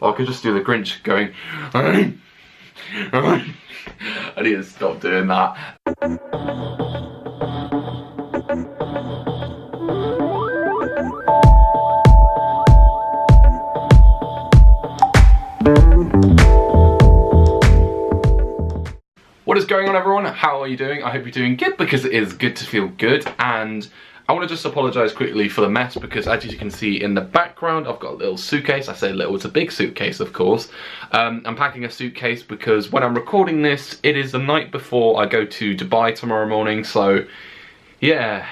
Or I could just do the Grinch going, I need to stop doing that. What is going on, everyone? How are you doing? I hope you're doing good, because it is good to feel good. And I want to just apologise quickly for the mess, because as you can see in the background, I've got a little suitcase. I say little, it's a big suitcase, of course. I'm packing a suitcase because when I'm recording this, it is the night before I go to Dubai tomorrow morning. So yeah,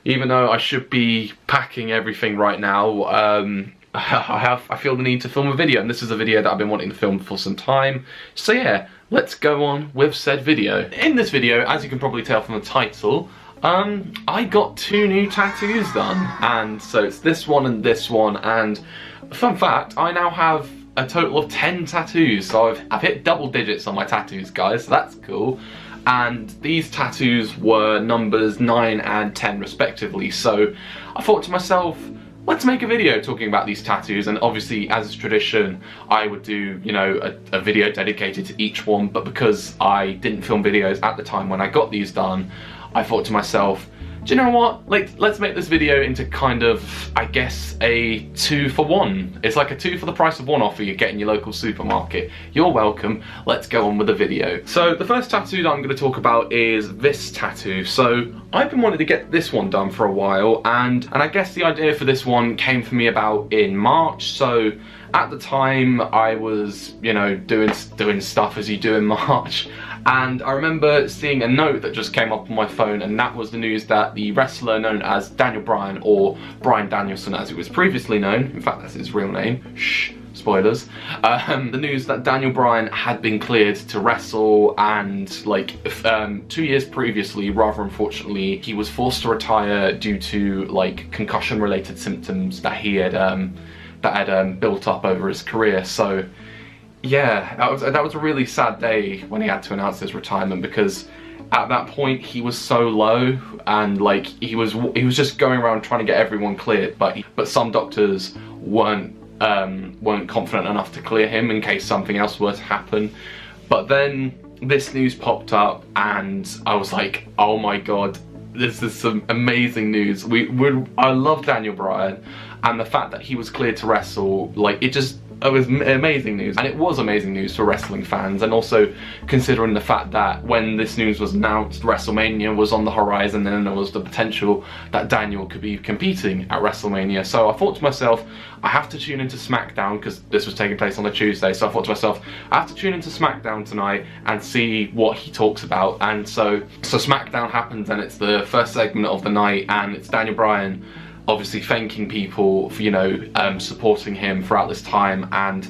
even though I should be packing everything right now, I feel the need to film a video, and this is a video that I've been wanting to film for some time. So yeah, let's go on with said video. In this video, as you can probably tell from the title, I got 2 new tattoos done, and so it's this one, and fun fact, I now have a total of 10 tattoos, so I've hit double digits on my tattoos, guys, so that's cool. And these tattoos were numbers 9 and 10 respectively, so I thought to myself, let's make a video talking about these tattoos. And obviously, as is tradition, I would do, you know, a video dedicated to each one, but because I didn't film videos at the time when I got these done, I thought to myself, do you know what, like, let's make this video into kind of, I guess, a 2 for 1. It's like a 2 for the price of 1 offer you get in your local supermarket. You're welcome. Let's go on with the video. So the first tattoo that I'm going to talk about is this tattoo. So I've been wanting to get this one done for a while, and I guess the idea for this one came for me about in March. So at the time I was, you know, doing stuff as you do in March, and I remember seeing a note that just came up on my phone, and that was the news that the wrestler known as Daniel Bryan, or Bryan Danielson as it was previously known, in fact that's his real name, shh, spoilers, the news that Daniel Bryan had been cleared to wrestle, and like 2 years previously, rather unfortunately, he was forced to retire due to like concussion related symptoms that he had built up over his career. So yeah, that was a really sad day when he had to announce his retirement, because at that point he was so low, and like he was just going around trying to get everyone cleared, but some doctors weren't confident enough to clear him in case something else were to happen. But then this news popped up, and I was like, oh my god, this is some amazing news. I love Daniel Bryan, and the fact that he was cleared to wrestle, like, it was amazing news. And it was amazing news for wrestling fans, and also considering the fact that when this news was announced, WrestleMania was on the horizon, and there was the potential that Daniel could be competing at WrestleMania. So I thought to myself, I have to tune into SmackDown, because this was taking place on a Tuesday, so I thought to myself, I have to tune into SmackDown tonight and see what he talks about. And so SmackDown happens, and it's the first segment of the night, and it's Daniel Bryan obviously thanking people for, you know, supporting him throughout this time. And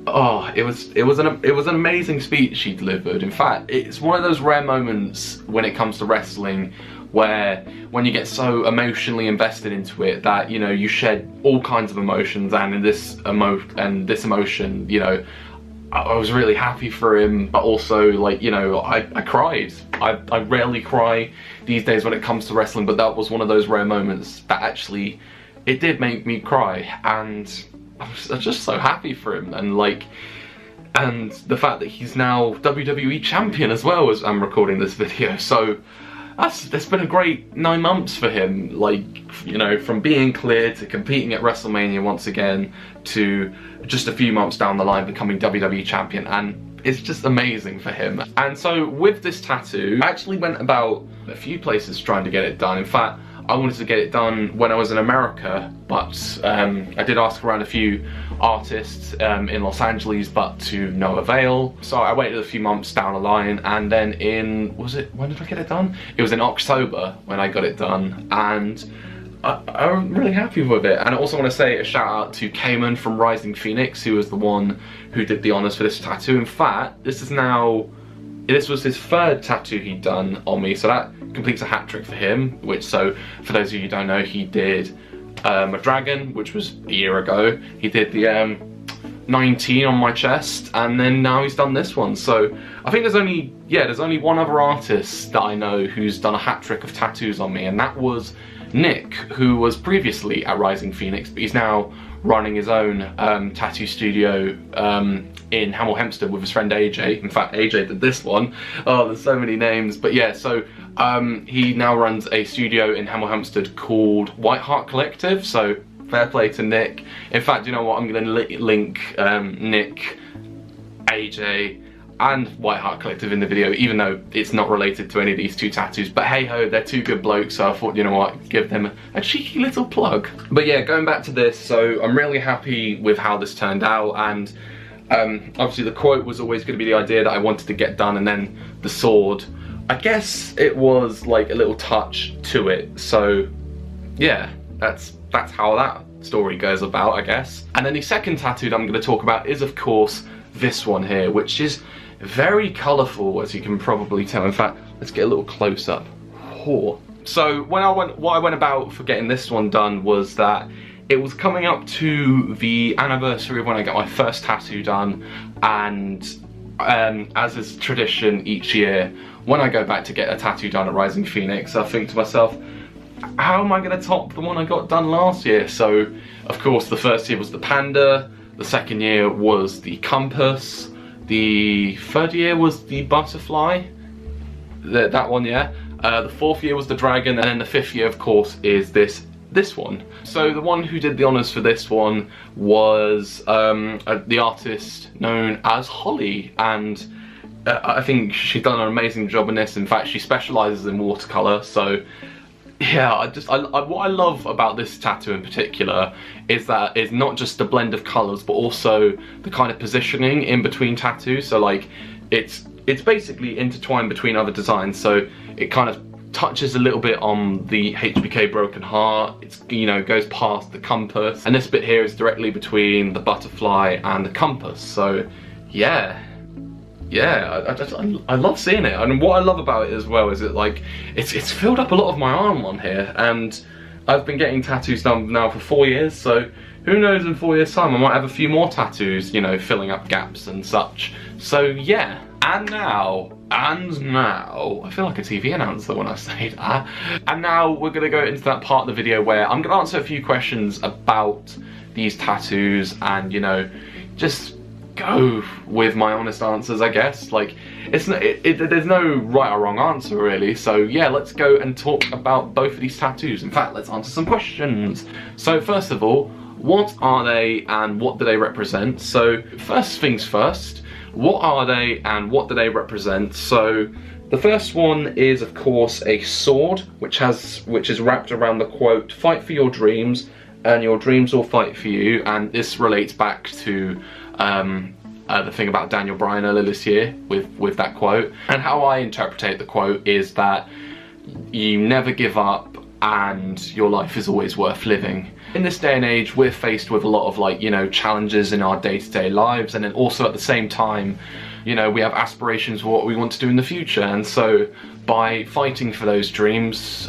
oh, it was an amazing speech he delivered. In fact, it's one of those rare moments when it comes to wrestling where when you get so emotionally invested into it that, you know, you shed all kinds of emotions, and in this emotion, you know, I was really happy for him, but also, like, you know, I cried. I rarely cry these days when it comes to wrestling, but that was one of those rare moments that actually, it did make me cry, and I was just so happy for him. And like, and the fact that he's now WWE champion as well as I'm recording this video, so that's been a great 9 months for him, like, you know, from being cleared to competing at WrestleMania once again, to just a few months down the line becoming WWE champion, and it's just amazing for him. And so with this tattoo, I actually went about a few places trying to get it done. In fact, I wanted to get it done when I was in America, but I did ask around a few artists in Los Angeles, but to no avail. So I waited a few months down the line, and then when did I get it done? It was in October when I got it done, and I'm really happy with it. And I also want to say a shout out to Cayman from Rising Phoenix, who was the one who did the honours for this tattoo. In fact, this was his 3rd tattoo he'd done on me, so that completes a hat trick for him. Which, so for those of you who don't know, he did a dragon, which was a year ago. He did the 19 on my chest, and then now he's done this one. So I think there's only one other artist that I know who's done a hat trick of tattoos on me, and that was Nick, who was previously at Rising Phoenix, but he's now running his own tattoo studio in Hemel Hempstead with his friend AJ. In fact, AJ did this one. Oh, there's so many names. But yeah, so he now runs a studio in Hemel Hempstead called White Heart Collective. So fair play to Nick. In fact, you know what? I'm going to link Nick, AJ, and White Heart Collective in the video, even though it's not related to any of these two tattoos. But hey ho, they're two good blokes, so I thought, you know what, give them a cheeky little plug. But yeah, going back to this, so I'm really happy with how this turned out, and obviously the quote was always going to be the idea that I wanted to get done, and then the sword, I guess it was like a little touch to it. So yeah, that's how that story goes about, I guess. And then the second tattoo that I'm going to talk about is, of course, this one here, which is very colourful, as you can probably tell. In fact, let's get a little close up. Oh. So what I went about for getting this one done was that it was coming up to the anniversary of when I got my first tattoo done, and as is tradition each year, when I go back to get a tattoo done at Rising Phoenix, I think to myself, how am I going to top the one I got done last year? So, of course, the first year was the panda, the second year was the compass, the third year was the butterfly, that one, yeah. The fourth year was the dragon, and then the fifth year, of course, is this one. So the one who did the honours for this one was the artist known as Ollie, and I think she's done an amazing job in this. In fact, she specialises in watercolour, so yeah, what I love about this tattoo in particular is that it's not just a blend of colours, but also the kind of positioning in between tattoos. So like, it's basically intertwined between other designs, so it kind of touches a little bit on the HBK Broken Heart, it's, you know, goes past the compass, and this bit here is directly between the butterfly and the compass. So yeah, I love seeing it. And what I love about it as well is it's filled up a lot of my arm on here, and I've been getting tattoos done now for 4 years, so who knows, in 4 years time I might have a few more tattoos, you know, filling up gaps and such. So yeah, and now, I feel like a TV announcer when I say that. And now we're gonna go into that part of the video where I'm gonna answer a few questions about these tattoos, and you know, just go with my honest answers, I guess. Like, there's no right or wrong answer really. So yeah, let's go and talk about both of these tattoos. In fact, let's answer some questions. So first of all, what are they and what do they represent? So first things first, what are they and what do they represent? So the first one is, of course, a sword, which is wrapped around the quote, "Fight for your dreams and your dreams will fight for you." And this relates back to the thing about Daniel Bryan earlier this year with that quote. And how I interpret the quote is that you never give up and your life is always worth living. In this day and age, we're faced with a lot of, like, you know, challenges in our day-to-day lives, and then also at the same time, you know, we have aspirations for what we want to do in the future, and so by fighting for those dreams,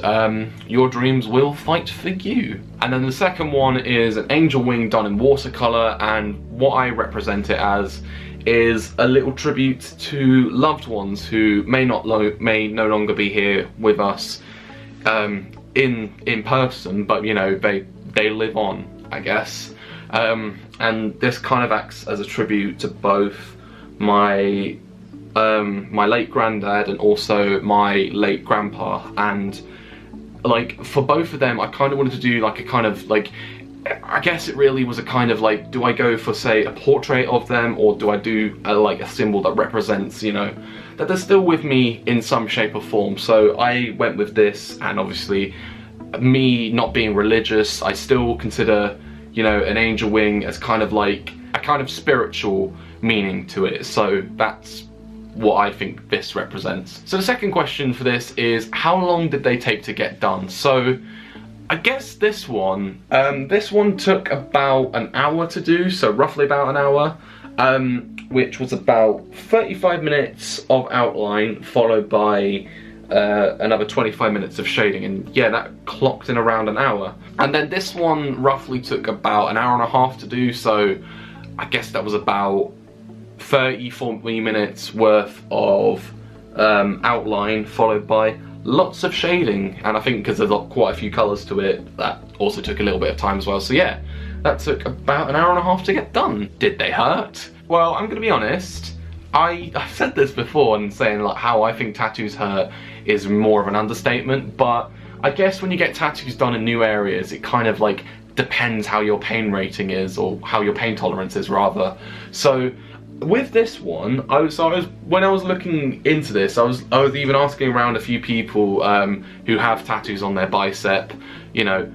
your dreams will fight for you. And then the second one is an angel wing done in watercolour, and what I represent it as is a little tribute to loved ones who may no longer be here with us in person, but you know, they live on, I guess. And this kind of acts as a tribute to both my late granddad and also my late grandpa, and like for both of them I kind of wanted to do like a kind of like, I guess it really was a kind of like, do I go for, say, a portrait of them, or do I do like a symbol that represents, you know, that they're still with me in some shape or form? So I went with this, and obviously me not being religious, I still consider, you know, an angel wing as kind of like a kind of spiritual meaning to it. So that's what I think this represents. So the second question for this is, how long did they take to get done? So I guess this one took about an hour to do, so roughly about an hour, which was about 35 minutes of outline followed by another 25 minutes of shading, and yeah, that clocked in around an hour. And then this one roughly took about an hour and a half to do, so I guess that was about 30-40 minutes worth of outline followed by lots of shading, and I think because there's quite a few colours to it, that also took a little bit of time as well. So yeah, that took about an hour and a half to get done. Did they hurt? Well, I'm gonna be honest, I've said this before, and saying like how I think tattoos hurt is more of an understatement, but I guess when you get tattoos done in new areas, it kind of like depends how your pain rating is, or how your pain tolerance is rather. So with this one, when I was looking into this, I was even asking around a few people who have tattoos on their bicep, you know,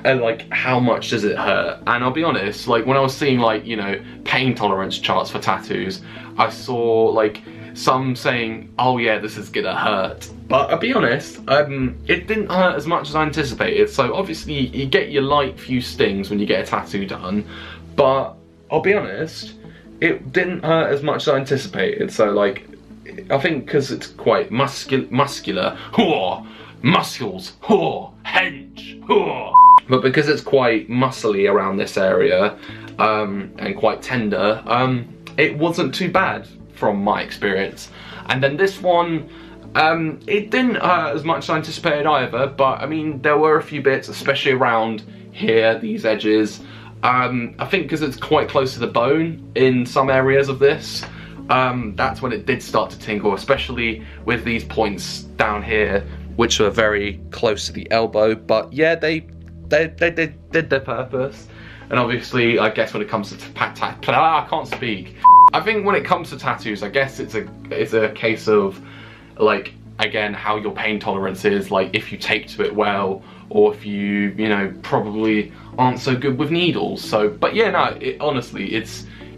like how much does it hurt? And I'll be honest, like when I was seeing like, you know, pain tolerance charts for tattoos, I saw like some saying, oh yeah, this is gonna hurt. But I'll be honest, it didn't hurt as much as I anticipated. So obviously you get your light few stings when you get a tattoo done, but I'll be honest, it didn't hurt as much as I anticipated. So like, I think because it's quite muscular, muscles, hench, but because it's quite muscly around this area, and quite tender, it wasn't too bad from my experience. And then this one, it didn't hurt as much as I anticipated either, but I mean, there were a few bits, especially around here, these edges. I think because it's quite close to the bone in some areas of this, that's when it did start to tingle, especially with these points down here, which were very close to the elbow. But yeah, they did their purpose. And obviously, I guess when it comes to I can't speak. I think when it comes to tattoos, I guess it's a case of like, again, how your pain tolerance is, like if you take to it well, or if you know, probably aren't so good with needles. So, but yeah, no, honestly,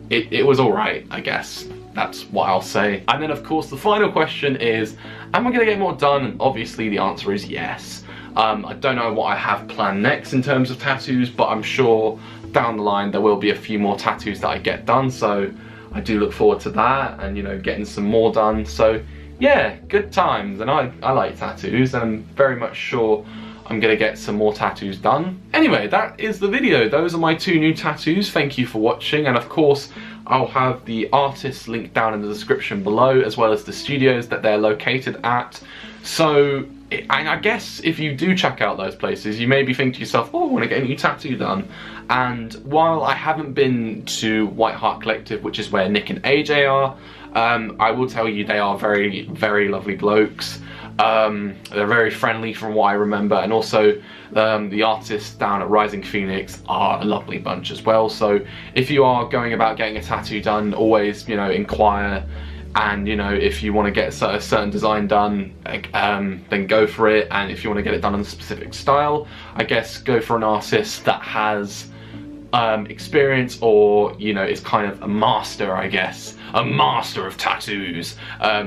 it was all right, I guess. That's what I'll say. And then of course the final question is, am I gonna get more done? And obviously the answer is yes. I don't know what I have planned next in terms of tattoos, but I'm sure down the line there will be a few more tattoos that I get done. So I do look forward to that, and you know, getting some more done. So yeah, good times. And I like tattoos, and I'm very much sure I'm gonna get some more tattoos done. Anyway, that is the video. Those are my 2 new tattoos. Thank you for watching, and of course I'll have the artists linked down in the description below, as well as the studios that they're located at. So, and I guess if you do check out those places, you maybe think to yourself, oh, I want to get a new tattoo done. And while I haven't been to White Heart Collective, which is where Nick and AJ are, I will tell you they are very, very lovely blokes. They're very friendly from what I remember, and also the artists down at Rising Phoenix are a lovely bunch as well. So if you are going about getting a tattoo done, always, you know, inquire, and you know, if you want to get a certain design done, then go for it. And if you want to get it done in a specific style, I guess go for an artist that has experience, or you know, is kind of a master, I guess, a master of tattoos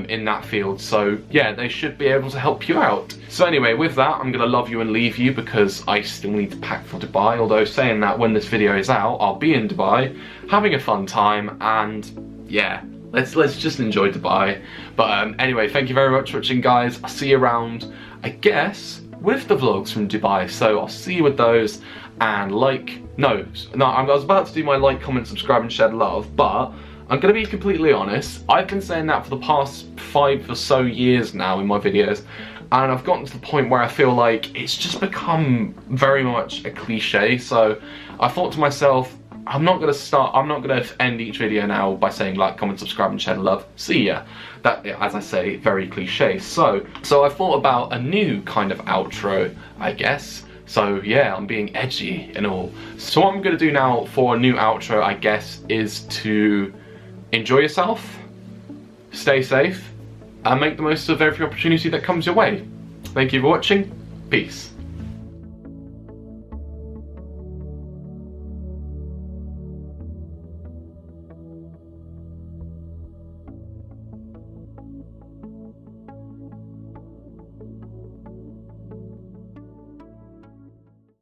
in that field. So yeah, they should be able to help you out. So anyway, with that, I'm gonna love you and leave you, because I still need to pack for Dubai. Although saying that, when this video is out, I'll be in Dubai having a fun time, and yeah, let's just enjoy Dubai. But anyway, thank you very much for watching, guys. I'll see you around, I guess, with the vlogs from Dubai. So I'll see you with those. And I was about to do my like, comment, subscribe and share love, but I'm gonna be completely honest, I've been saying that for the past 5 or so years now in my videos, and I've gotten to the point where I feel like it's just become very much a cliche. So I thought to myself, I'm not gonna end each video now by saying like, comment, subscribe and share love. See ya. That, as I say, very cliche. So I thought about a new kind of outro, I guess. So yeah, I'm being edgy and all. So what I'm gonna do now for a new outro, I guess, is to enjoy yourself, stay safe, and make the most of every opportunity that comes your way. Thank you for watching. Peace.